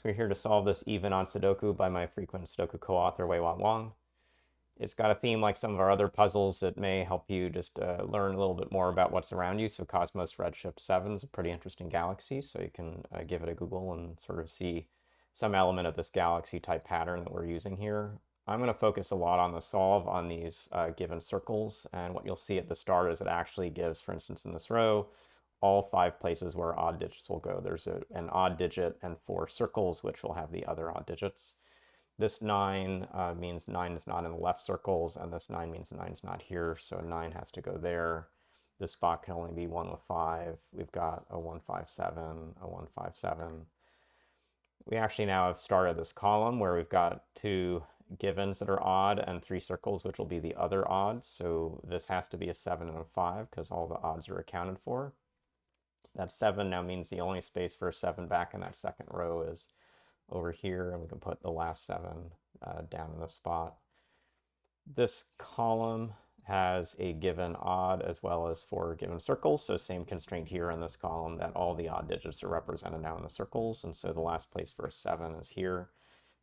We're here to solve this even on Sudoku by my frequent Sudoku co-author Wei-Hwa Huang. It's got a theme like some of our other puzzles that may help you just learn a little bit more about what's around you. So Cosmos Redshift 7 is a pretty interesting galaxy, so you can give it a Google and sort of see some element of this galaxy type pattern that we're using here. I'm going to focus a lot on the solve on these given circles, and what you'll see at the start is it actually gives, for instance, in this row, all 5 places where odd digits will go. There's an odd digit and 4 circles, which will have the other odd digits. This 9 means 9 is not in the left circles, and this 9 means 9 is not here, so 9 has to go there. This spot can only be 1 with 5. We've got a 1, 5, 7, a 1, 5, 7. We actually now have started this column where we've got 2 givens that are odd and 3 circles, which will be the other odds. So this has to be a 7 and a 5 because all the odds are accounted for. That 7 now means the only space for a 7 back in that second row is over here, and we can put the last 7 down in the spot. This column has a given odd as well as 4 given circles, so same constraint here in this column that all the odd digits are represented now in the circles, and so the last place for a 7 is here.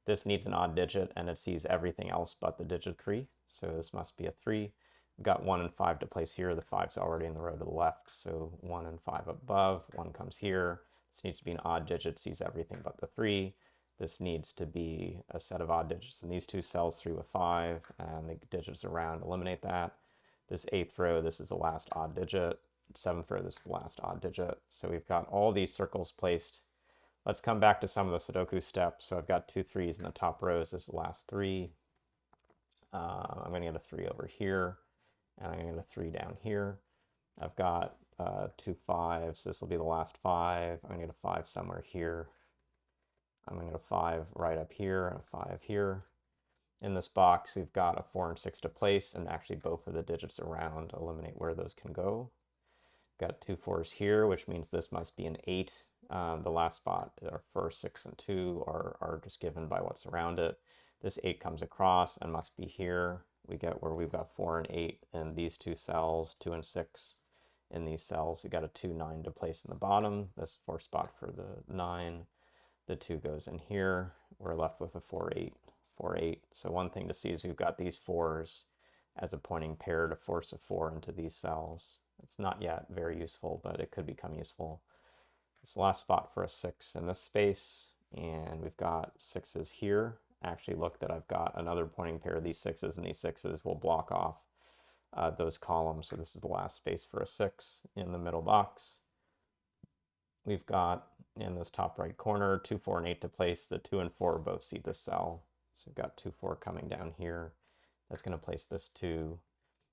This needs an odd digit, and it sees everything else but the digit 3, so this must be a 3. We've got 1 and 5 to place here. The 5's already in the row to the left, so 1 and 5 above. 1 comes here. This needs to be an odd digit, sees everything but the 3. This needs to be a set of odd digits in these 2 cells, 3 with 5, and the digits around eliminate that. This 8th row, this is the last odd digit. 7th row, this is the last odd digit. So we've got all these circles placed. Let's come back to some of the Sudoku steps. So I've got 2 3s in the top rows. This is the last 3. I'm going to get a 3 over here, and I'm going to get a 3 down here. I've got 2 5s. This will be the last 5. I'm going to get a 5 somewhere here. I'm going to get a 5 right up here and a 5 here. In this box, we've got a 4 and 6 to place, and actually both of the digits around eliminate where those can go. Got 2 4s here, which means this must be an 8. The last spot, our first 6 and 2 are just given by what's around it. This 8 comes across and must be here. We get where we've got 4 and 8 in these 2 cells, 2 and 6 in these cells. We got a 2 9 to place in the bottom. This 4 spot for the 9. The 2 goes in here. We're left with a 4 8, 4 8. So one thing to see is we've got these 4s as a pointing pair to force a 4 into these cells. It's not yet very useful, but it could become useful. It's the last spot for a 6 in this space, and we've got 6s here. Actually, look that I've got another pointing pair of these 6s, and these 6s will block off those columns. So this is the last space for a 6 in the middle box. We've got in this top right corner 2 4 and 8 to place. The 2 and 4 both see this cell, so we've got 2 4 coming down here. That's going to place this 2.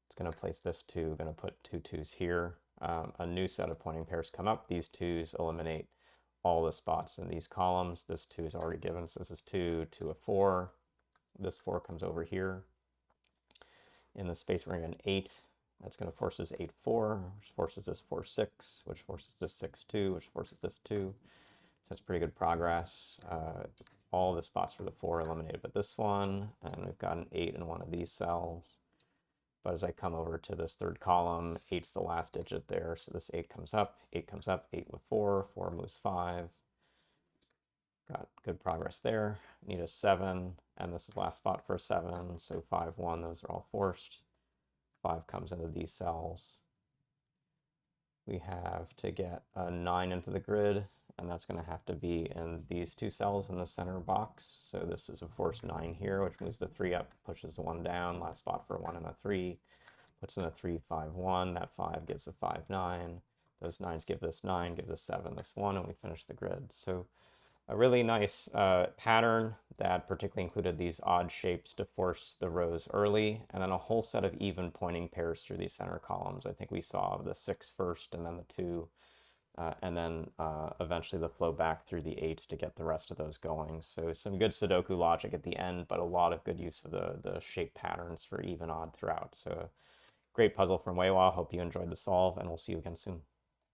It's going to place this 2. Going to put 2 2s here. A new set of pointing pairs come up. These 2s eliminate all the spots in these columns. This 2 is already given, so this is 2, 2, a 4. This 4 comes over here. In the space we're going to 8. That's going to force this 8 4, which forces this 4 6, which forces this 6 2, which forces this 2. So that's pretty good progress. All the spots for the 4 eliminated but this one, and we've got an 8 in one of these cells. But as I come over to this third column, 8's the last digit there, so this 8 comes up, 8 comes up, 8 with 4, 4 moves 5. Got good progress there. Need a 7, and this is the last spot for a 7, so 5, 1, those are all forced. 5 comes into these cells. We have to get a 9 into the grid, and that's going to have to be in these 2 cells in the center box. So this is a forced 9 here, which moves the 3 up, pushes the 1 down. Last spot for a 1 and a 3. Puts in a 3, 5, 1. That 5 gives a 5, 9. Those 9s give this 9, give this 7, this 1, and we finish the grid. So a really nice pattern that particularly included these odd shapes to force the rows early, and then a whole set of even pointing pairs through these center columns. I think we saw the 6 first, and then the 2, and then eventually the flow back through the 8s to get the rest of those going. So some good Sudoku logic at the end, but a lot of good use of the shape patterns for even odd throughout. So great puzzle from Wei-Hwa. Hope you enjoyed the solve, and we'll see you again soon.